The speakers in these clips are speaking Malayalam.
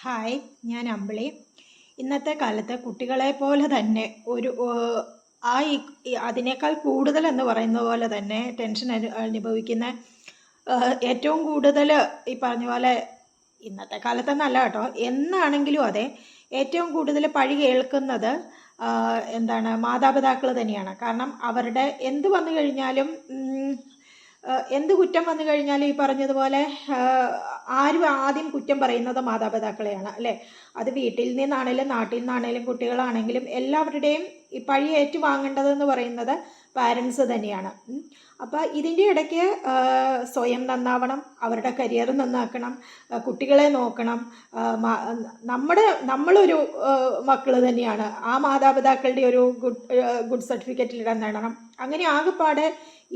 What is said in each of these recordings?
ഹായ്, ഞാൻ അമ്പിളി. ഇന്നത്തെ കാലത്ത് കുട്ടികളെ പോലെ തന്നെ അതിനേക്കാൾ കൂടുതൽ എന്ന് പറയുന്ന പോലെ തന്നെ ടെൻഷൻ അനുഭവിക്കുന്ന ഏറ്റവും കൂടുതൽ ഈ പറഞ്ഞ പോലെ ഇന്നത്തെ കാലത്തെന്നല്ല കേട്ടോ, എന്നാണെങ്കിലും അതെ, ഏറ്റവും കൂടുതൽ പഴി കേൾക്കുന്നത് എന്താണ്, മാതാപിതാക്കൾ തന്നെയാണ്. കാരണം അവരുടെ എന്ത് വന്നു കഴിഞ്ഞാലും എന്ത് കുറ്റം വന്നു കഴിഞ്ഞാലും ഈ പറഞ്ഞതുപോലെ ആരും ആദ്യം കുറ്റം പറയുന്നത് മാതാപിതാക്കളെയാണ് അല്ലേ. അത് വീട്ടിൽ നിന്നാണേലും നാട്ടിൽ നിന്നാണേലും കുട്ടികളാണെങ്കിലും എല്ലാവരുടെയും ഈ പഴി ഏറ്റുവാങ്ങേണ്ടതെന്ന് പറയുന്നത് പാരൻസ് തന്നെയാണ്. അപ്പോൾ ഇതിൻ്റെ ഇടയ്ക്ക് സ്വയം നന്നാവണം, അവരുടെ കരിയർ നന്നാക്കണം, കുട്ടികളെ നോക്കണം. നമ്മളൊരു മക്കൾ തന്നെയാണ്. ആ മാതാപിതാക്കളുടെ ഒരു ഗുഡ് സർട്ടിഫിക്കറ്റിൽ ഇടാൻ നേടണം. അങ്ങനെ ആകെപ്പാടെ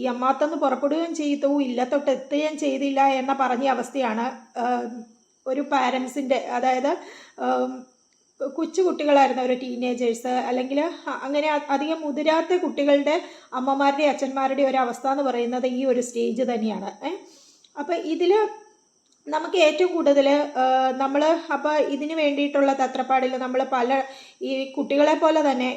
ഈ അമ്മാത്തൊന്ന് പുറപ്പെടുകയും ചെയ്തു, ഇല്ലത്തൊട്ട് എത്തുകയും ചെയ്തില്ല എന്ന പറഞ്ഞ അവസ്ഥയാണ് ഒരു പാരൻസിൻ്റെ. അതായത് കൊച്ചു കുട്ടികളായിരുന്ന ഒരു ടീനേജേഴ്സ് അല്ലെങ്കിൽ അങ്ങനെ അധികം മുതിരാത്ത കുട്ടികളുടെ അമ്മമാരുടെ അച്ഛന്മാരുടെ ഒരു അവസ്ഥ എന്ന് പറയുന്നത് ഈ ഒരു സ്റ്റേജ് തന്നെയാണ്. അപ്പം ഇതിൽ നമുക്ക് ഏറ്റവും കൂടുതൽ നമ്മൾ അപ്പോൾ ഇതിന് വേണ്ടിയിട്ടുള്ള തത്രപ്പാടിൽ നമ്മൾ ഈ കുട്ടികളെ പോലെ തന്നെ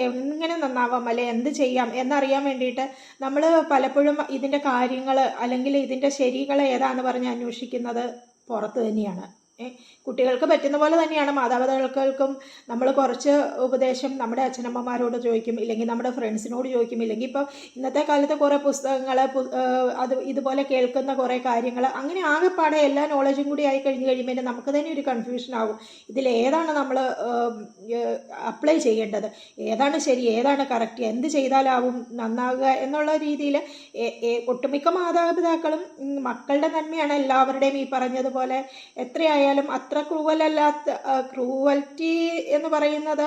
എങ്ങനെ നന്നാവാം അല്ലെ എന്ത് ചെയ്യാം എന്നറിയാൻ വേണ്ടിയിട്ട് നമ്മൾ പലപ്പോഴും ഇതിൻ്റെ കാര്യങ്ങൾ അല്ലെങ്കിൽ ഇതിൻ്റെ ശരികൾ ഏതാണെന്ന് പറഞ്ഞ് അന്വേഷിക്കുന്നത് പുറത്ത് തന്നെയാണ്. കുട്ടികൾക്ക് പറ്റുന്ന പോലെ തന്നെയാണ് മാതാപിതാക്കൾക്കും. നമ്മൾ കുറച്ച് ഉപദേശം നമ്മുടെ അച്ഛനമ്മമാരോട് ചോദിക്കും, ഇല്ലെങ്കിൽ നമ്മുടെ ഫ്രണ്ട്സിനോട് ചോദിക്കും, ഇല്ലെങ്കിൽ ഇപ്പോൾ ഇന്നത്തെ കാലത്ത് കുറേ പുസ്തകങ്ങൾ ഇതുപോലെ കേൾക്കുന്ന കുറേ കാര്യങ്ങൾ, അങ്ങനെ ആകെപ്പാടെ എല്ലാ നോളജും കൂടി ആയി കഴിയുമ്പോൾ നമുക്ക് തന്നെ ഒരു കൺഫ്യൂഷൻ ആകും. ഇതിലേതാണ് നമ്മൾ അപ്ലൈ ചെയ്യേണ്ടത്, ഏതാണ് ശരി, ഏതാണ് കറക്റ്റ്, എന്ത് ചെയ്താലാവും നന്നാകുക എന്നുള്ള രീതിയിൽ ഒട്ടുമിക്ക മാതാപിതാക്കളും മക്കളുടെ നന്മയാണ് എല്ലാവരുടെയും ഈ പറഞ്ഞതുപോലെ എത്രയായാലും അത്ര ക്രൂവൽറ്റി എന്ന് പറയുന്നത്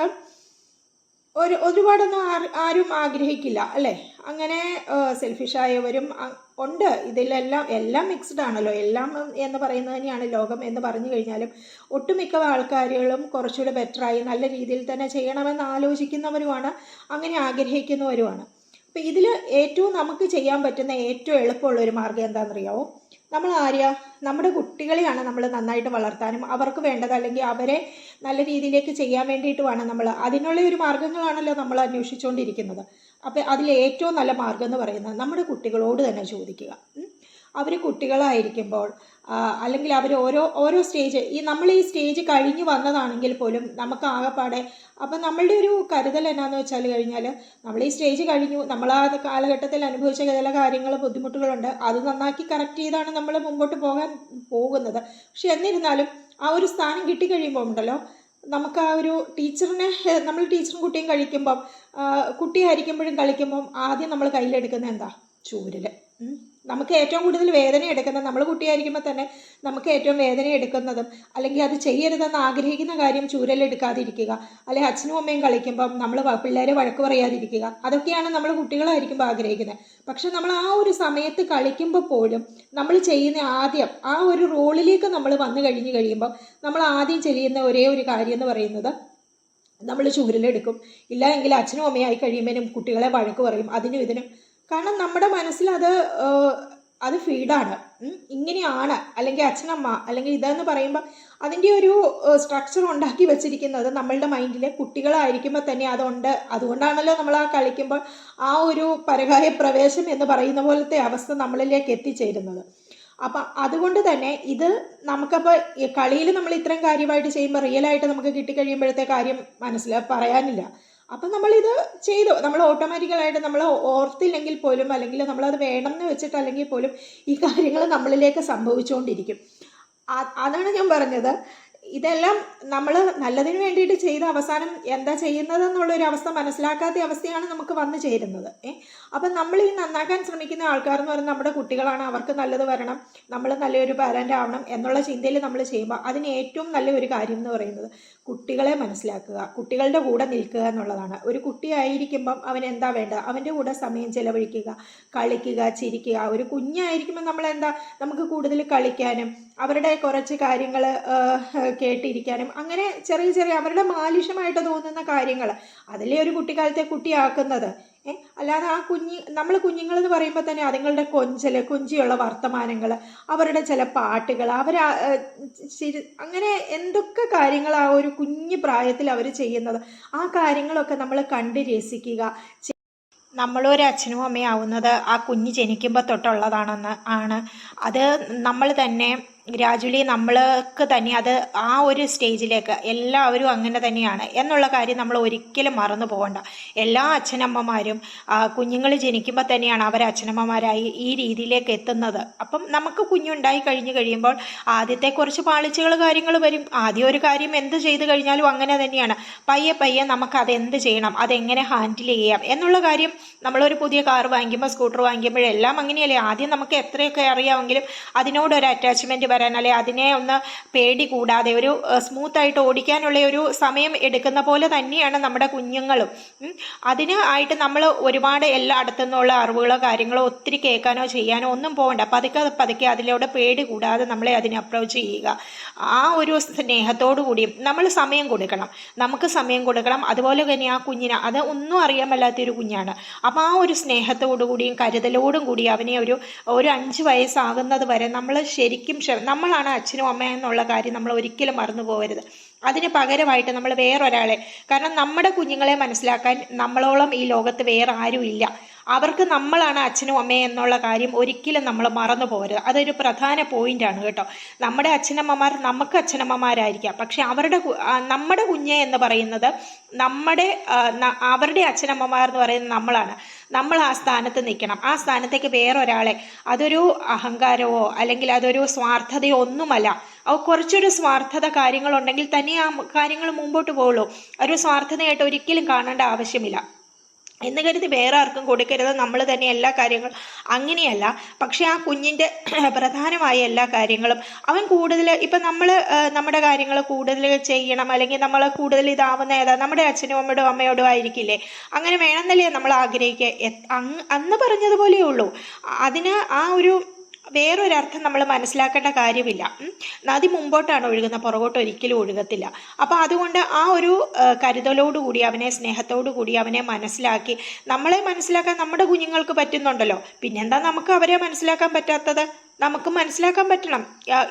ഒരുപാടൊന്നും ആരും ആഗ്രഹിക്കില്ല അല്ലേ. അങ്ങനെ സെൽഫിഷായവരും ഉണ്ട്. എല്ലാം മിക്സ്ഡ് ആണല്ലോ. എല്ലാം എന്ന് പറയുന്നത് തന്നെയാണ് ലോകം എന്ന് പറഞ്ഞു കഴിഞ്ഞാലും ഒട്ടുമിക്ക ആൾക്കാരുകളും കുറച്ചുകൂടെ ബെറ്ററായി നല്ല രീതിയിൽ തന്നെ ചെയ്യണമെന്ന് ആലോചിക്കുന്നവരുമാണ്, അങ്ങനെ ആഗ്രഹിക്കുന്നവരുമാണ്. അപ്പം ഇതിൽ ഏറ്റവും നമുക്ക് ചെയ്യാൻ പറ്റുന്ന ഏറ്റവും എളുപ്പമുള്ളൊരു മാർഗ്ഗം എന്താണെന്നറിയാമോ? നമ്മുടെ കുട്ടികളെയാണ് നമ്മൾ നന്നായിട്ട് വളർത്താനും അവർക്ക് വേണ്ടത് അല്ലെങ്കിൽ അവരെ നല്ല രീതിയിലേക്ക് ചെയ്യാൻ വേണ്ടിയിട്ടുമാണ് നമ്മൾ അതിനുള്ള ഒരു മാർഗ്ഗങ്ങളാണല്ലോ നമ്മൾ അന്വേഷിച്ചുകൊണ്ടിരിക്കുന്നത്. അപ്പം അതിൽ ഏറ്റവും നല്ല മാർഗ്ഗം എന്ന് പറയുന്നത് നമ്മുടെ കുട്ടികളോട് തന്നെ ചോദിക്കുക. അവർ കുട്ടികളായിരിക്കുമ്പോൾ അല്ലെങ്കിൽ അവർ ഓരോ സ്റ്റേജ് നമ്മൾ ഈ സ്റ്റേജ് കഴിഞ്ഞ് വന്നതാണെങ്കിൽ പോലും നമുക്ക് ആകെപ്പാടെ അപ്പം നമ്മളുടെ ഒരു കരുതൽ എന്നാന്ന് വെച്ചാൽ കഴിഞ്ഞാൽ നമ്മൾ ഈ സ്റ്റേജ് കഴിഞ്ഞു, നമ്മൾ ആ കാലഘട്ടത്തിൽ അനുഭവിച്ച ചില കാര്യങ്ങൾ ബുദ്ധിമുട്ടുകളുണ്ട്, അത് നന്നാക്കി കറക്റ്റ് ചെയ്താണ് നമ്മൾ മുമ്പോട്ട് പോകുന്നത്. പക്ഷെ എന്നിരുന്നാലും ആ ഒരു സ്ഥാനം കിട്ടിക്കഴിയുമ്പോൾ ഉണ്ടല്ലോ, നമുക്ക് ആ ഒരു നമ്മൾ ടീച്ചറും കുട്ടിയും കഴിക്കുമ്പം കുട്ടിയായിരിക്കുമ്പോഴും കളിക്കുമ്പം ആദ്യം നമ്മൾ കയ്യിലെടുക്കുന്നത് എന്താ? ചൂരൽ. നമുക്ക് ഏറ്റവും കൂടുതൽ വേദന എടുക്കുന്നത്, നമ്മൾ കുട്ടിയായിരിക്കുമ്പോൾ തന്നെ നമുക്ക് ഏറ്റവും വേദന എടുക്കുന്നതും അല്ലെങ്കിൽ അത് ചെയ്യരുതെന്ന് ആഗ്രഹിക്കുന്ന കാര്യം ചൂരലെടുക്കാതിരിക്കുക, അല്ലെങ്കിൽ അച്ഛനും അമ്മയും കളിക്കുമ്പം നമ്മൾ പിള്ളേരെ വഴക്ക് പറയാതിരിക്കുക, അതൊക്കെയാണ് നമ്മൾ കുട്ടികളായിരിക്കുമ്പോൾ ആഗ്രഹിക്കുന്നത്. പക്ഷെ നമ്മൾ ആ ഒരു സമയത്ത് കളിക്കുമ്പോൾ പോലും നമ്മൾ ചെയ്യുന്ന ആദ്യം ആ ഒരു റോളിലേക്ക് നമ്മൾ വന്നു കഴിയുമ്പം നമ്മൾ ആദ്യം ചെയ്യുന്ന ഒരേ ഒരു കാര്യം എന്ന് പറയുന്നത് നമ്മൾ ചൂരലെടുക്കും. ഇല്ല എങ്കിൽ അച്ഛനും അമ്മയായി കഴിയുമ്പോഴും കുട്ടികളെ വഴക്ക് പറയും അതിനും ഇതിനും. കാരണം നമ്മുടെ മനസ്സിൽ അത് ഫീഡാണ്. ഇങ്ങനെയാണ് അല്ലെങ്കിൽ അച്ഛനമ്മ അല്ലെങ്കിൽ ഇതെന്ന് പറയുമ്പോൾ അതിൻ്റെ ഒരു സ്ട്രക്ചർ ഉണ്ടാക്കി വെച്ചിരിക്കുന്നത് നമ്മളുടെ മൈൻഡിൽ കുട്ടികളായിരിക്കുമ്പോൾ തന്നെ അതുണ്ട്. അതുകൊണ്ടാണല്ലോ നമ്മൾ ആ കളിക്കുമ്പോൾ ആ ഒരു പരകായ പ്രവേശം എന്ന് പറയുന്ന പോലത്തെ അവസ്ഥ നമ്മളിലേക്ക് എത്തിച്ചേരുന്നത്. അപ്പം അതുകൊണ്ട് തന്നെ ഇത് നമുക്കപ്പോൾ കളിയിൽ നമ്മൾ ഇത്രയും കാര്യമായിട്ട് ചെയ്യുമ്പോൾ റിയലായിട്ട് നമുക്ക് കിട്ടിക്കഴിയുമ്പോഴത്തെ കാര്യം പറയാനില്ല. അപ്പം നമ്മളിത് ചെയ്തു, നമ്മൾ ഓട്ടോമാറ്റിക്കലായിട്ട് നമ്മൾ ഓർത്തില്ലെങ്കിൽ പോലും അല്ലെങ്കിൽ നമ്മളത് വേണമെന്ന് വെച്ചിട്ട് അല്ലെങ്കിൽ പോലും ഈ കാര്യങ്ങൾ നമ്മളിലേക്ക് സംഭവിച്ചുകൊണ്ടിരിക്കും. അതാണ് ഞാൻ പറഞ്ഞത്, ഇതെല്ലാം നമ്മൾ നല്ലതിന് വേണ്ടിയിട്ട് ചെയ്ത അവസാനം എന്താ ചെയ്യുന്നതെന്നുള്ളൊരു അവസ്ഥ മനസ്സിലാക്കാത്ത അവസ്ഥയാണ് നമുക്ക് വന്നു ചേരുന്നത്. അപ്പം നമ്മൾ ഈ നന്നാക്കാൻ ശ്രമിക്കുന്ന ആൾക്കാരെന്ന് പറയുന്നത് നമ്മുടെ കുട്ടികളാണ്, അവർക്ക് നല്ലത് വരണം, നമ്മൾ നല്ലൊരു പാരൻ്റ് ആവണം എന്നുള്ള ചിന്തയിൽ നമ്മൾ ചെയ്യുമ്പോൾ അതിന് ഏറ്റവും നല്ലൊരു കാര്യം എന്ന് പറയുന്നത് കുട്ടികളെ മനസ്സിലാക്കുക, കുട്ടികളുടെ കൂടെ നിൽക്കുക എന്നുള്ളതാണ്. ഒരു കുട്ടിയായിരിക്കുമ്പം അവൻ എന്താ വേണ്ടത്, അവൻ്റെ കൂടെ സമയം ചെലവഴിക്കുക, കളിക്കുക, ചിരിക്കുക. ഒരു കുഞ്ഞായിരിക്കുമ്പോൾ നമുക്ക് കൂടുതൽ കളിക്കാനും അവരുടെ കുറച്ച് കാര്യങ്ങൾ കേട്ടിരിക്കാനും അങ്ങനെ ചെറിയ അവരുടെ ബാലിശമായിട്ട് തോന്നുന്ന കാര്യങ്ങൾ അതല്ലേ ഒരു കുട്ടിക്കാലത്തെ കുട്ടിയാക്കുന്നത്. അല്ലാതെ ആ കുഞ്ഞുങ്ങളെന്ന് പറയുമ്പോൾ തന്നെ അതുങ്ങളുടെ കൊഞ്ചിയുള്ള വർത്തമാനങ്ങൾ, അവരുടെ ചില പാട്ടുകൾ, അങ്ങനെ എന്തൊക്കെ കാര്യങ്ങൾ ആ ഒരു കുഞ്ഞു പ്രായത്തിൽ അവർ ചെയ്യുന്നത്, ആ കാര്യങ്ങളൊക്കെ നമ്മൾ കണ്ട് രസിക്കുക. നമ്മളൊരു അച്ഛനും അമ്മയും ആവുന്നത് ആ കുഞ്ഞ് ജനിക്കുമ്പോൾ തൊട്ടുള്ളതാണ്. അത് നമ്മൾ തന്നെ ഗ്രാജുവലി നമ്മൾക്ക് തന്നെ അത് ആ ഒരു സ്റ്റേജിലേക്ക് എല്ലാവരും അങ്ങനെ തന്നെയാണ് എന്നുള്ള കാര്യം നമ്മൾ ഒരിക്കലും മറന്നു പോകണ്ട. എല്ലാ അച്ഛനമ്മമാരും കുഞ്ഞുങ്ങൾ ജനിക്കുമ്പോൾ തന്നെയാണ് അവർ അച്ഛനമ്മമാരായി ഈ രീതിയിലേക്ക് എത്തുന്നത്. അപ്പം നമുക്ക് കുഞ്ഞുണ്ടായി കഴിയുമ്പോൾ ആദ്യത്തെ കുറച്ച് പാളിച്ചകൾ കാര്യങ്ങൾ വരും. ആദ്യം ഒരു കാര്യം എന്ത് ചെയ്ത് കഴിഞ്ഞാലും അങ്ങനെ തന്നെയാണ്. പയ്യെ നമുക്ക് അതെന്ത് ചെയ്യണം, അതെങ്ങനെ ഹാൻഡിൽ ചെയ്യാം എന്നുള്ള കാര്യം നമ്മളൊരു പുതിയ കാർ വാങ്ങിക്കുമ്പോൾ, സ്കൂട്ടർ വാങ്ങിക്കുമ്പോഴെല്ലാം അങ്ങനെയല്ലേ. ആദ്യം നമുക്ക് എത്രയൊക്കെ അറിയാമെങ്കിലും അതിനോടൊരു അറ്റാച്ച്മെൻറ്റ് വരാൻ, അല്ലെ അതിനെ ഒന്ന് പേടി കൂടാതെ ഒരു സ്മൂത്തായിട്ട് ഓടിക്കാനുള്ള ഒരു സമയം എടുക്കുന്ന പോലെ തന്നെയാണ് നമ്മുടെ കുഞ്ഞുങ്ങളും. അതിന് ആയിട്ട് നമ്മൾ ഒരുപാട് എല്ലായിടത്തു നിന്നുള്ള അറിവുകളോ കാര്യങ്ങളോ ഒത്തിരി കേൾക്കാനോ ചെയ്യാനോ ഒന്നും പോകണ്ട. പതുക്കെ അതിലൂടെ പേടി കൂടാതെ നമ്മളെ അതിനെ അപ്രോച്ച് ചെയ്യുക. ആ ഒരു സ്നേഹത്തോടു കൂടിയും നമ്മൾ സമയം കൊടുക്കണം, നമുക്ക് സമയം കൊടുക്കണം. അതുപോലെ തന്നെ ആ കുഞ്ഞിന് അത് ഒന്നും അറിയാൻ മേലാത്തൊരു കുഞ്ഞാണ്. അപ്പം ആ ഒരു സ്നേഹത്തോടു കൂടിയും കരുതലോടും കൂടി അവനെ ഒരു 5 വയസ്സാകുന്നത് വരെ നമ്മൾ ശരിക്കും നമ്മളാണ് അച്ഛനും അമ്മയും എന്നുള്ള കാര്യം നമ്മൾ ഒരിക്കലും മറന്നു പോകരുത്. അതിന് പകരമായിട്ട് നമ്മൾ വേറൊരാളെ, കാരണം നമ്മുടെ കുഞ്ഞുങ്ങളെ മനസ്സിലാക്കാൻ നമ്മളോളം ഈ ലോകത്ത് വേറെ ആരുമില്ല. അവർക്ക് നമ്മളാണ് അച്ഛനും അമ്മയും എന്നുള്ള കാര്യം ഒരിക്കലും നമ്മൾ മറന്നു പോകരുത്. അതൊരു പ്രധാന പോയിന്റാണ് കേട്ടോ. നമ്മുടെ അച്ഛനമ്മമാർ നമുക്ക് അച്ഛനമ്മമാരായിരിക്കാം, പക്ഷെ നമ്മുടെ കുഞ്ഞ് എന്ന് പറയുന്നത് അവരുടെ അച്ഛനമ്മമാർ എന്ന് പറയുന്നത് നമ്മളാണ്. നമ്മൾ ആ സ്ഥാനത്ത് നിൽക്കണം. ആ സ്ഥാനത്തേക്ക് വേറൊരാളെ, അതൊരു അഹങ്കാരമോ അല്ലെങ്കിൽ അതൊരു സ്വാർത്ഥതയോ ഒന്നുമല്ല. കുറച്ചൊരു സ്വാർത്ഥത കാര്യങ്ങളുണ്ടെങ്കിൽ തന്നെ ആ കാര്യങ്ങൾ മുമ്പോട്ട് പോകുള്ളൂ. ഒരു സ്വാർത്ഥതയായിട്ട് ഒരിക്കലും കാണേണ്ട ആവശ്യമില്ല എന്ന് കരുതി വേറെ ആർക്കും കൊടുക്കരുത്. നമ്മൾ തന്നെ എല്ലാ കാര്യങ്ങളും അങ്ങനെയല്ല. പക്ഷെ ആ കുഞ്ഞിൻ്റെ പ്രധാനമായ എല്ലാ കാര്യങ്ങളും അവൻ കൂടുതൽ ഇപ്പം നമ്മുടെ കാര്യങ്ങൾ കൂടുതൽ ചെയ്യണം, അല്ലെങ്കിൽ നമ്മൾ കൂടുതൽ ഇതാവുന്ന ഏതാ നമ്മുടെ അച്ഛനും അമ്മയോടും ആയിരിക്കില്ലേ. അങ്ങനെ വേണമെന്നല്ലേ നമ്മൾ ആഗ്രഹിക്കുക. അന്ന് പറഞ്ഞതുപോലെയേ ഉള്ളൂ. അതിന് ആ ഒരു വേറൊരർത്ഥം നമ്മൾ മനസ്സിലാക്കേണ്ട കാര്യമില്ല. നദി മുമ്പോട്ടാണ് ഒഴുകുന്നത്, പുറകോട്ട് ഒരിക്കലും ഒഴുകത്തില്ല. അപ്പോൾ അതുകൊണ്ട് ആ ഒരു കരുതലോടുകൂടി അവനെ, സ്നേഹത്തോടു കൂടി അവനെ മനസ്സിലാക്കി, നമ്മളെ മനസ്സിലാക്കാൻ നമ്മുടെ കുഞ്ഞുങ്ങൾക്ക് പറ്റുന്നുണ്ടല്ലോ, പിന്നെന്താ നമുക്ക് അവരെ മനസ്സിലാക്കാൻ പറ്റാത്തത്? നമുക്ക് മനസ്സിലാക്കാൻ പറ്റണം.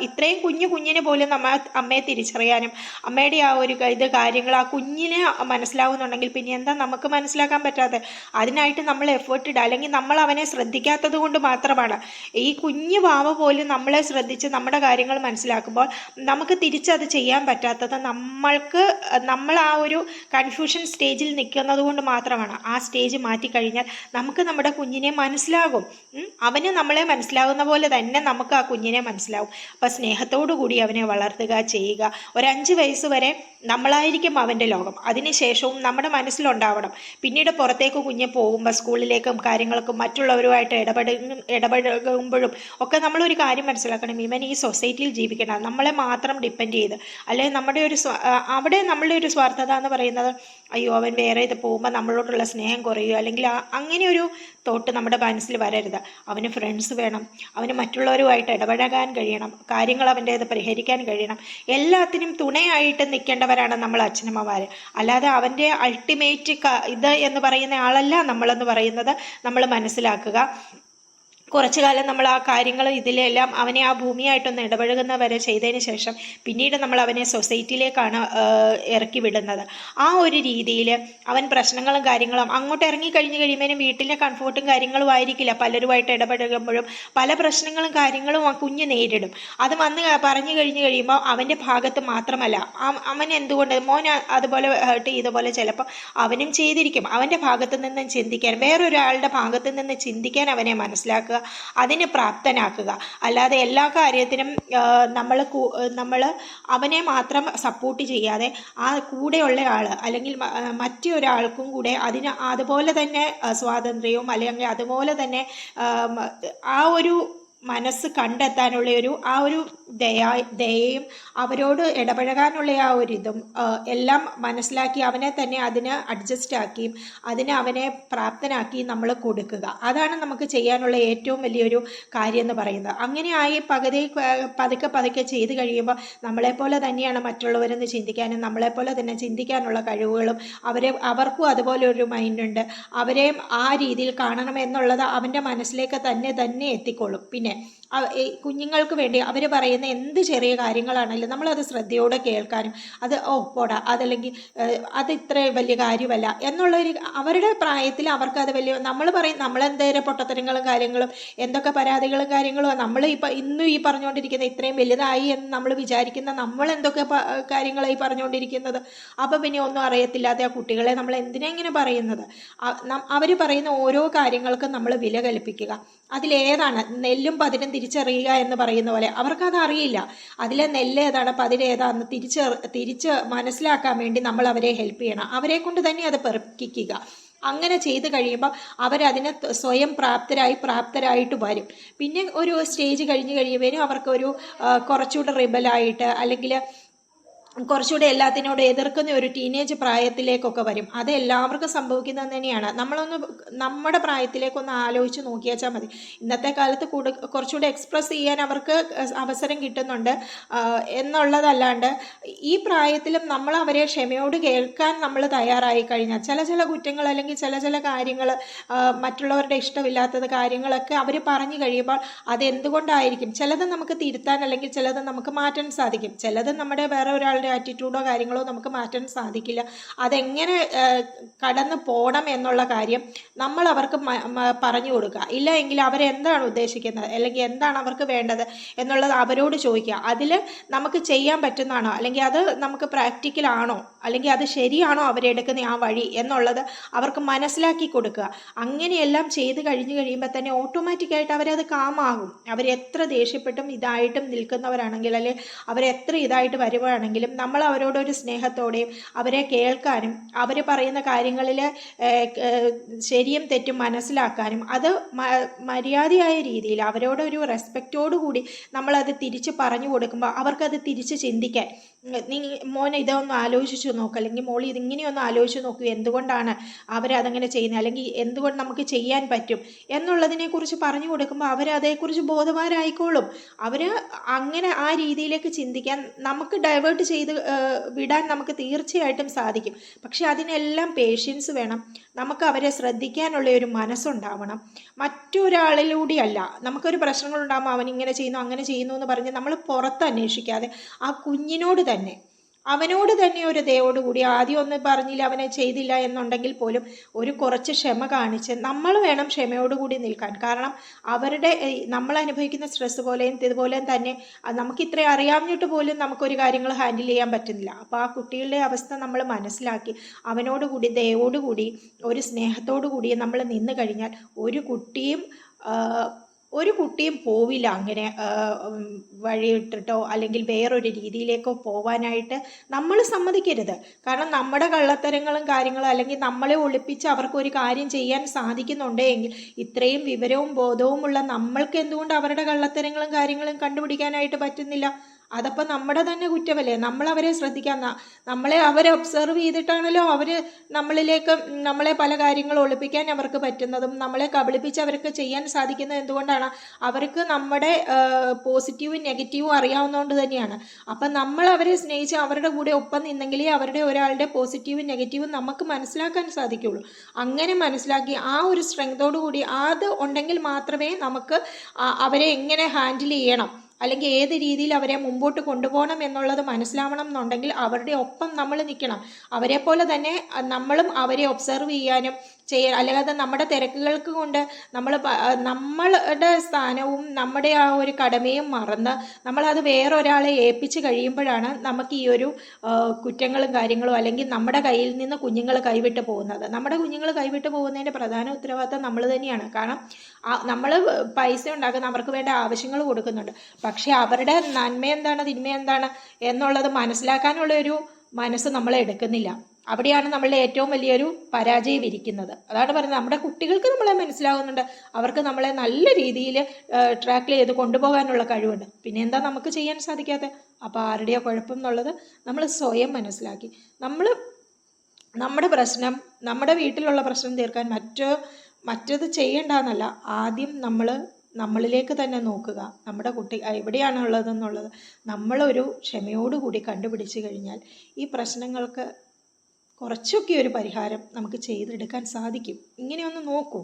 ഇത്രയും കുഞ്ഞിനെ പോലും അമ്മയെ തിരിച്ചറിയാനും അമ്മയുടെ ആ ഒരു കാര്യങ്ങൾ ആ കുഞ്ഞിനെ മനസ്സിലാവുന്നുണ്ടെങ്കിൽ പിന്നെ എന്താ നമുക്ക് മനസ്സിലാക്കാൻ പറ്റാതെ? അതിനായിട്ട് നമ്മൾ എഫേർട്ട് ഇടുക. അല്ലെങ്കിൽ നമ്മൾ അവനെ ശ്രദ്ധിക്കാത്തത് കൊണ്ട് മാത്രമാണ്. ഈ കുഞ്ഞു വാവ പോലും നമ്മളെ ശ്രദ്ധിച്ച് നമ്മുടെ കാര്യങ്ങൾ മനസ്സിലാക്കുമ്പോൾ നമുക്ക് തിരിച്ചത് ചെയ്യാൻ പറ്റാത്തത് നമ്മൾ ആ ഒരു കൺഫ്യൂഷൻ സ്റ്റേജിൽ നിൽക്കുന്നത് കൊണ്ട് മാത്രമാണ്. ആ സ്റ്റേജ് മാറ്റിക്കഴിഞ്ഞാൽ നമുക്ക് നമ്മുടെ കുഞ്ഞിനെ മനസ്സിലാകും. അവന് നമ്മളെ മനസ്സിലാകുന്ന പോലെ തന്നെ നമുക്ക് ആ കുഞ്ഞിനെ മനസ്സിലാവും. അപ്പം സ്നേഹത്തോടു കൂടി അവനെ വളർത്തുക, ചെയ്യുക. ഒരു 5 വയസ്സ് വരെ നമ്മളായിരിക്കും അവൻ്റെ ലോകം. അതിനുശേഷവും നമ്മുടെ മനസ്സിലുണ്ടാവണം. പിന്നീട് പുറത്തേക്ക് കുഞ്ഞ് പോകുമ്പോൾ സ്കൂളിലേക്കും കാര്യങ്ങൾക്കും മറ്റുള്ളവരുമായിട്ട് ഇടപഴകുമ്പോഴും ഒക്കെ നമ്മളൊരു കാര്യം മനസ്സിലാക്കണം. ഇവൻ ഈ സൊസൈറ്റിയിൽ ജീവിക്കണം, നമ്മളെ മാത്രം ഡിപ്പെൻഡ് ചെയ്ത്, അല്ലെങ്കിൽ അവിടെ നമ്മളുടെ ഒരു സ്വാർത്ഥത എന്ന് പറയുന്നത് അയ്യോ അവൻ വേറെ ഇത് പോകുമ്പോൾ നമ്മളോടുള്ള സ്നേഹം കുറയുക, അല്ലെങ്കിൽ അങ്ങനെ ഒരു തോട്ട് നമ്മുടെ മനസ്സിൽ വരരുത്. അവന് ഫ്രണ്ട്സ് വേണം, അവന് മറ്റുള്ളവരുമായിട്ട് ഇടപഴകാൻ കഴിയണം, കാര്യങ്ങൾ അവൻ്റേത് പരിഹരിക്കാൻ കഴിയണം. എല്ലാത്തിനും തുണയായിട്ട് നിൽക്കേണ്ടവരാണ് നമ്മൾ അച്ഛനമ്മമാർ. അല്ലാതെ അവൻ്റെ അൾട്ടിമേറ്റ് ഇത് എന്ന് പറയുന്ന ആളല്ല നമ്മളെന്ന് പറയുന്നത് നമ്മൾ മനസ്സിലാക്കുക. കുറച്ചു കാലം നമ്മൾ ആ കാര്യങ്ങൾ ഇതിലെല്ലാം അവനെ ആ ഭൂമിയായിട്ടൊന്ന് ഇടപഴകുന്ന വരെ ചെയ്തതിന് ശേഷം പിന്നീട് നമ്മൾ അവനെ സൊസൈറ്റിയിലേക്കാണ് ഇറക്കി വിടുന്നത്. ആ ഒരു രീതിയിൽ അവൻ പ്രശ്നങ്ങളും കാര്യങ്ങളും അങ്ങോട്ട് ഇറങ്ങി കഴിയുമ്പോഴും വീട്ടിലെ കംഫോർട്ടും കാര്യങ്ങളും ആയിരിക്കില്ല. പലരുമായിട്ട് ഇടപഴകുമ്പോഴും പല പ്രശ്നങ്ങളും കാര്യങ്ങളും ആ കുഞ്ഞ് നേരിടും. അത് പറഞ്ഞു കഴിയുമ്പോൾ അവൻ്റെ ഭാഗത്ത് മാത്രമല്ല, അവൻ എന്തുകൊണ്ട് മോൻ അതുപോലെ ഹേർട്ട് ചെയ്തപോലെ ചിലപ്പോൾ അവനും ചെയ്തിരിക്കും. അവൻ്റെ ഭാഗത്ത് നിന്ന് ചിന്തിക്കാൻ, വേറൊരാളുടെ ഭാഗത്ത് നിന്ന് ചിന്തിക്കാൻ അവനെ മനസ്സിലാക്കുക, അതിന് പ്രാപ്തനാക്കുക. അല്ലാതെ എല്ലാ കാര്യത്തിനും നമ്മൾ അവനെ മാത്രം സപ്പോർട്ട് ചെയ്യാതെ ആ കൂടെയുള്ള ആൾ അല്ലെങ്കിൽ മറ്റൊരാൾക്കും കൂടെ അതിന് അതുപോലെ തന്നെ സ്വാതന്ത്ര്യവും അല്ലെങ്കിൽ അതുപോലെ തന്നെ ആ ഒരു മനസ്സ് കണ്ടെത്താനുള്ള ആ ഒരു ദയയും അവരോട് ഇടപഴകാനുള്ള ആ ഒരു ഇതും എല്ലാം മനസ്സിലാക്കി അവനെ തന്നെ അതിന് അഡ്ജസ്റ്റ് ആക്കിയും അവനെ പ്രാപ്തനാക്കി നമ്മൾ കൊടുക്കുക. അതാണ് നമുക്ക് ചെയ്യാനുള്ള ഏറ്റവും വലിയൊരു കാര്യം എന്ന് പറയുന്നത്. അങ്ങനെയായി പതുക്കെ ചെയ്ത് കഴിയുമ്പോൾ നമ്മളെപ്പോലെ തന്നെയാണ് മറ്റുള്ളവരെന്ന് ചിന്തിക്കാനും നമ്മളെപ്പോലെ തന്നെ ചിന്തിക്കാനുള്ള കഴിവുകളും അവർക്കും അതുപോലെ ഒരു മൈൻഡുണ്ട്. അവരെയും ആ രീതിയിൽ കാണണമെന്നുള്ളത് അവൻ്റെ മനസ്സിലേക്ക് തന്നെ എത്തിക്കൊള്ളും. പിന്നെ കുഞ്ഞുങ്ങൾക്ക് വേണ്ടി അവർ പറയുന്ന എന്ത് ചെറിയ കാര്യങ്ങളാണെങ്കിലും നമ്മളത് ശ്രദ്ധയോടെ കേൾക്കാനും അത് പോടാ അതല്ലെങ്കിൽ അത് ഇത്ര വലിയ കാര്യമല്ല എന്നുള്ളൊരു അവരുടെ പ്രായത്തിൽ അവർക്കത് വലിയ നമ്മളെന്തേലും പൊട്ടത്തരങ്ങളും കാര്യങ്ങളും എന്തൊക്കെ പരാതികളും കാര്യങ്ങളും ഇന്നും ഈ പറഞ്ഞുകൊണ്ടിരിക്കുന്നത് ഇത്രയും വലുതായി എന്ന് നമ്മൾ വിചാരിക്കുന്ന നമ്മൾ എന്തൊക്കെ കാര്യങ്ങളായി പറഞ്ഞുകൊണ്ടിരിക്കുന്നത്. അപ്പം പിന്നെ ഒന്നും അറിയത്തില്ലാത്ത ആ കുട്ടികളെ നമ്മൾ എന്തിനാ ഇങ്ങനെ പറയുന്നത്? അവർ പറയുന്ന ഓരോ കാര്യങ്ങൾക്കും നമ്മൾ വില കൽപ്പിക്കുക. അതിലേതാണ് നെല്ലും പതിരും തിരിച്ചറിയുക എന്ന് പറയുന്ന പോലെ അവർക്കത് അറിയില്ല. അതിലെ നെല്ല് ഏതാണ് പതിരേതാണെന്ന് തിരിച്ച് മനസ്സിലാക്കാൻ വേണ്ടി നമ്മൾ അവരെ ഹെൽപ്പ് ചെയ്യണം. അവരെ കൊണ്ട് തന്നെ അത് പെറുക്കിക്കുക. അങ്ങനെ ചെയ്ത് കഴിയുമ്പോൾ അവരതിനെ സ്വയം പ്രാപ്തരായിട്ട് വരും. പിന്നെ ഒരു സ്റ്റേജ് കഴിഞ്ഞ് കഴിയുമ്പോഴേക്കും അവർക്കൊരു കുറച്ചുകൂടെ റിബലായിട്ട് അല്ലെങ്കിൽ കുറച്ചുകൂടെ എല്ലാത്തിനോട് എതിർക്കുന്ന ഒരു ടീനേജ് പ്രായത്തിലേക്കൊക്കെ വരും. അത് എല്ലാവർക്കും സംഭവിക്കുന്നത് തന്നെയാണ്. നമ്മുടെ പ്രായത്തിലേക്കൊന്ന് ആലോചിച്ച് നോക്കിയാച്ചാൽ മതി. ഇന്നത്തെ കാലത്ത് കുറച്ചുകൂടെ എക്സ്പ്രസ് ചെയ്യാൻ അവർക്ക് അവസരം കിട്ടുന്നുണ്ട് എന്നുള്ളതല്ലാണ്ട് ഈ പ്രായത്തിലും നമ്മൾ അവരെ ക്ഷമയോട് കേൾക്കാൻ നമ്മൾ തയ്യാറായി കഴിഞ്ഞാൽ ചില കുറ്റങ്ങൾ അല്ലെങ്കിൽ ചില കാര്യങ്ങൾ മറ്റുള്ളവരുടെ ഇഷ്ടമില്ലാത്തത് കാര്യങ്ങളൊക്കെ അവർ പറഞ്ഞു കഴിയുമ്പോൾ അതെന്തുകൊണ്ടായിരിക്കും ചിലത് നമുക്ക് തിരുത്താൻ അല്ലെങ്കിൽ ചിലത് നമുക്ക് മാറ്റാൻ സാധിക്കും. ചിലത് നമ്മുടെ വേറെ ഒരാളുടെ ആറ്റിറ്റ്യൂഡോ കാര്യങ്ങളോ നമുക്ക് മാറ്റാൻ സാധിക്കില്ല. അതെങ്ങനെ കടന്നു പോകണം എന്നുള്ള കാര്യം നമ്മൾ അവർക്ക് പറഞ്ഞു കൊടുക്കുക. ഇല്ല എങ്കിൽ അവരെന്താണ് ഉദ്ദേശിക്കുന്നത് അല്ലെങ്കിൽ എന്താണ് അവർക്ക് വേണ്ടത് എന്നുള്ളത് അവരോട് ചോദിക്കുക. അതിൽ നമുക്ക് ചെയ്യാൻ പറ്റുന്നതാണോ അല്ലെങ്കിൽ അത് നമുക്ക് പ്രാക്ടിക്കലാണോ അല്ലെങ്കിൽ അത് ശരിയാണോ അവരെടുക്കുന്ന ആ വഴി എന്നുള്ളത് അവർക്ക് മനസ്സിലാക്കി കൊടുക്കുക. അങ്ങനെയെല്ലാം ചെയ്ത് കഴിയുമ്പോൾ തന്നെ ഓട്ടോമാറ്റിക്കായിട്ട് അവരത് കാമാകും. അവരെത്ര ദേഷ്യപ്പെട്ടും ഇതായിട്ടും നിൽക്കുന്നവരാണെങ്കിൽ അല്ലെങ്കിൽ അവരെത്ര ഇതായിട്ട് വരുവാണെങ്കിലും നമ്മൾ അവരോടൊരു സ്നേഹത്തോടെയും അവരെ കേൾക്കാനും അവർ പറയുന്ന കാര്യങ്ങളിൽ ശരിയും തെറ്റും മനസ്സിലാക്കാനും അത് മര്യാദയായ രീതിയിൽ അവരോടൊരു റെസ്പെക്റ്റോടു കൂടി നമ്മളത് തിരിച്ച് പറഞ്ഞു കൊടുക്കുമ്പോൾ അവർക്കത് തിരിച്ച് ചിന്തിക്കാൻ മോനെ ഇതൊന്ന് ആലോചിച്ചു നോക്കുക അല്ലെങ്കിൽ മോളി ഇതിങ്ങനെയൊന്ന് ആലോചിച്ച് നോക്കൂ എന്തുകൊണ്ടാണ് അവരതങ്ങനെ ചെയ്യുന്നത് അല്ലെങ്കിൽ എന്തുകൊണ്ട് നമുക്ക് ചെയ്യാൻ പറ്റും എന്നുള്ളതിനെക്കുറിച്ച് പറഞ്ഞു കൊടുക്കുമ്പോൾ അവരതേക്കുറിച്ച് ബോധവാന്മാരായിക്കോളും. അവർ അങ്ങനെ ആ രീതിയിലേക്ക് ചിന്തിക്കാൻ നമുക്ക് ഡൈവേർട്ട് ചെയ്ത് വിടാൻ നമുക്ക് തീർച്ചയായിട്ടും സാധിക്കും. പക്ഷെ അതിനെല്ലാം പേഷ്യൻസ് വേണം. നമുക്ക് അവരെ ശ്രദ്ധിക്കാനുള്ള ഒരു മനസ്സുണ്ടാവണം. മറ്റൊരാളിലൂടെയല്ല. നമുക്കൊരു പ്രശ്നങ്ങളുണ്ടാകുമ്പോൾ അവൻ ഇങ്ങനെ ചെയ്യുന്നു അങ്ങനെ ചെയ്യുന്നു എന്ന് പറഞ്ഞ് നമ്മൾ പുറത്ത് അന്വേഷിക്കാതെ ആ കുഞ്ഞിനോട് തന്നെ അവനോട് തന്നെ ഒരു ദയോടുകൂടി ആദ്യം ഒന്നും പറഞ്ഞില്ല അവനെ ചെയ്തില്ല എന്നുണ്ടെങ്കിൽ പോലും ഒരു കുറച്ച് ക്ഷമ കാണിച്ച് നമ്മൾ വേണം ക്ഷമയോടുകൂടി നിൽക്കാൻ. കാരണം നമ്മൾ അനുഭവിക്കുന്ന സ്ട്രെസ് പോലെയും ഇതുപോലെയും തന്നെ നമുക്ക് ഇത്രയും അറിയാവുന്നിട്ട് പോലും നമുക്കൊരു കാര്യങ്ങൾ ഹാൻഡിൽ ചെയ്യാൻ പറ്റുന്നില്ല. അപ്പോൾ ആ കുട്ടികളുടെ അവസ്ഥ നമ്മൾ മനസ്സിലാക്കി അവനോടുകൂടി ദയോടുകൂടി ഒരു സ്നേഹത്തോടു കൂടി നമ്മൾ നിന്ന് കഴിഞ്ഞാൽ ഒരു കുട്ടിയും പോവില്ല അങ്ങനെ വഴിയിട്ടിട്ടോ അല്ലെങ്കിൽ വേറൊരു രീതിയിലേക്കോ പോവാനായിട്ട് നമ്മൾ സമ്മതിക്കരുത്. കാരണം നമ്മുടെ കള്ളത്തരങ്ങളും കാര്യങ്ങളും അല്ലെങ്കിൽ നമ്മളെ ഒളിപ്പിച്ച് അവർക്കൊരു കാര്യം ചെയ്യാൻ സാധിക്കുന്നുണ്ടെങ്കിൽ ഇത്രയും വിവരവും ബോധവുമുള്ള നമ്മൾക്ക് എന്തുകൊണ്ട് അവരുടെ കള്ളത്തരങ്ങളും കാര്യങ്ങളും കണ്ടുപിടിക്കാനായിട്ട് പറ്റുന്നില്ല? അതപ്പോൾ നമ്മുടെ തന്നെ കുറ്റമല്ലേ? നമ്മളവരെ ശ്രദ്ധിക്കാൻ അവരെ ഒബ്സർവ് ചെയ്തിട്ടാണല്ലോ അവർ നമ്മളെ പല കാര്യങ്ങളും ഒളിപ്പിക്കാൻ അവർക്ക് പറ്റുന്നതും നമ്മളെ കബളിപ്പിച്ച് അവർക്ക് ചെയ്യാൻ സാധിക്കുന്നത് എന്തുകൊണ്ടാണ്? അവർക്ക് നമ്മുടെ പോസിറ്റീവും നെഗറ്റീവും അറിയാവുന്നതുകൊണ്ട് തന്നെയാണ്. അപ്പം നമ്മൾ അവരെ സ്നേഹിച്ച് അവരുടെ കൂടെ ഒപ്പം നിന്നെങ്കിലേ അവരുടെ ഒരാളുടെ പോസിറ്റീവും നെഗറ്റീവും നമുക്ക് മനസ്സിലാക്കാൻ സാധിക്കുള്ളൂ. അങ്ങനെ മനസ്സിലാക്കി ആ ഒരു സ്ട്രെങ്തോടു കൂടി അത് ഉണ്ടെങ്കിൽ മാത്രമേ നമുക്ക് അവരെ എങ്ങനെ ഹാൻഡിൽ ചെയ്യണം അല്ലെങ്കിൽ ഏത് രീതിയിൽ അവരെ മുമ്പോട്ട് കൊണ്ടുപോകണം എന്നുള്ളത് മനസ്സിലാവണം എന്നുണ്ടെങ്കിൽ അവരുടെ ഒപ്പം നമ്മൾ നിൽക്കണം. അവരെ പോലെ തന്നെ നമ്മളും അവരെ ഒബ്സർവ് ചെയ്യാനും അല്ലാതെ നമ്മുടെ തിരക്കുകൾക്ക് കൊണ്ട് നമ്മളുടെ സ്ഥാനവും നമ്മുടെ ആ ഒരു കടമയും മറന്ന് നമ്മളത് വേറൊരാളെ ഏൽപ്പിച്ച് കഴിയുമ്പോഴാണ് നമുക്ക് ഈ ഒരു കുറ്റങ്ങളും കാര്യങ്ങളും അല്ലെങ്കിൽ നമ്മുടെ കയ്യിൽ നിന്ന് കുഞ്ഞുങ്ങൾ കൈവിട്ട് പോകുന്നത്. നമ്മുടെ കുഞ്ഞുങ്ങൾ കൈവിട്ട് പോകുന്നതിൻ്റെ പ്രധാന ഉത്തരവാദിത്തം നമ്മൾ തന്നെയാണ്. കാരണം നമ്മൾ പൈസ ഉണ്ടാക്കുന്ന അവർക്ക് വേണ്ട ആവശ്യങ്ങൾ കൊടുക്കുന്നുണ്ട്. പക്ഷേ അവരുടെ നന്മ എന്താണ് തിന്മ എന്താണ് എന്നുള്ളത് മനസ്സിലാക്കാനുള്ള ഒരു മനസ്സ് നമ്മൾ എടുക്കുന്നില്ല. അവിടെയാണ് നമ്മളുടെ ഏറ്റവും വലിയൊരു പരാജയം ഇരിക്കുന്നത്. അതാണ് പറയുന്നത്, നമ്മുടെ കുട്ടികൾക്ക് നമ്മളെ മനസ്സിലാകുന്നുണ്ട്, അവർക്ക് നമ്മളെ നല്ല രീതിയിൽ ട്രാക്കിൽ ചെയ്ത് കൊണ്ടുപോകാനുള്ള കഴിവുണ്ട്. പിന്നെ എന്താ നമുക്ക് ചെയ്യാൻ സാധിക്കാത്തത്? അപ്പോൾ ആരുടെയോ കുഴപ്പം എന്നുള്ളത് നമ്മൾ സ്വയം മനസ്സിലാക്കി, നമ്മൾ നമ്മുടെ പ്രശ്നം, നമ്മുടെ വീട്ടിലുള്ള പ്രശ്നം തീർക്കാൻ മറ്റത് ചെയ്യേണ്ടെന്നല്ല, ആദ്യം നമ്മളിലേക്ക് തന്നെ നോക്കുക. നമ്മുടെ കുട്ടി എവിടെയാണുള്ളതെന്നുള്ളത് നമ്മളൊരു ക്ഷമയോടുകൂടി കണ്ടുപിടിച്ച് കഴിഞ്ഞാൽ ഈ പ്രശ്നങ്ങൾക്ക് കുറച്ചൊക്കെ ഒരു പരിഹാരം നമുക്ക് ചെയ്തെടുക്കാൻ സാധിക്കും. ഇങ്ങനെയൊന്ന് നോക്കൂ.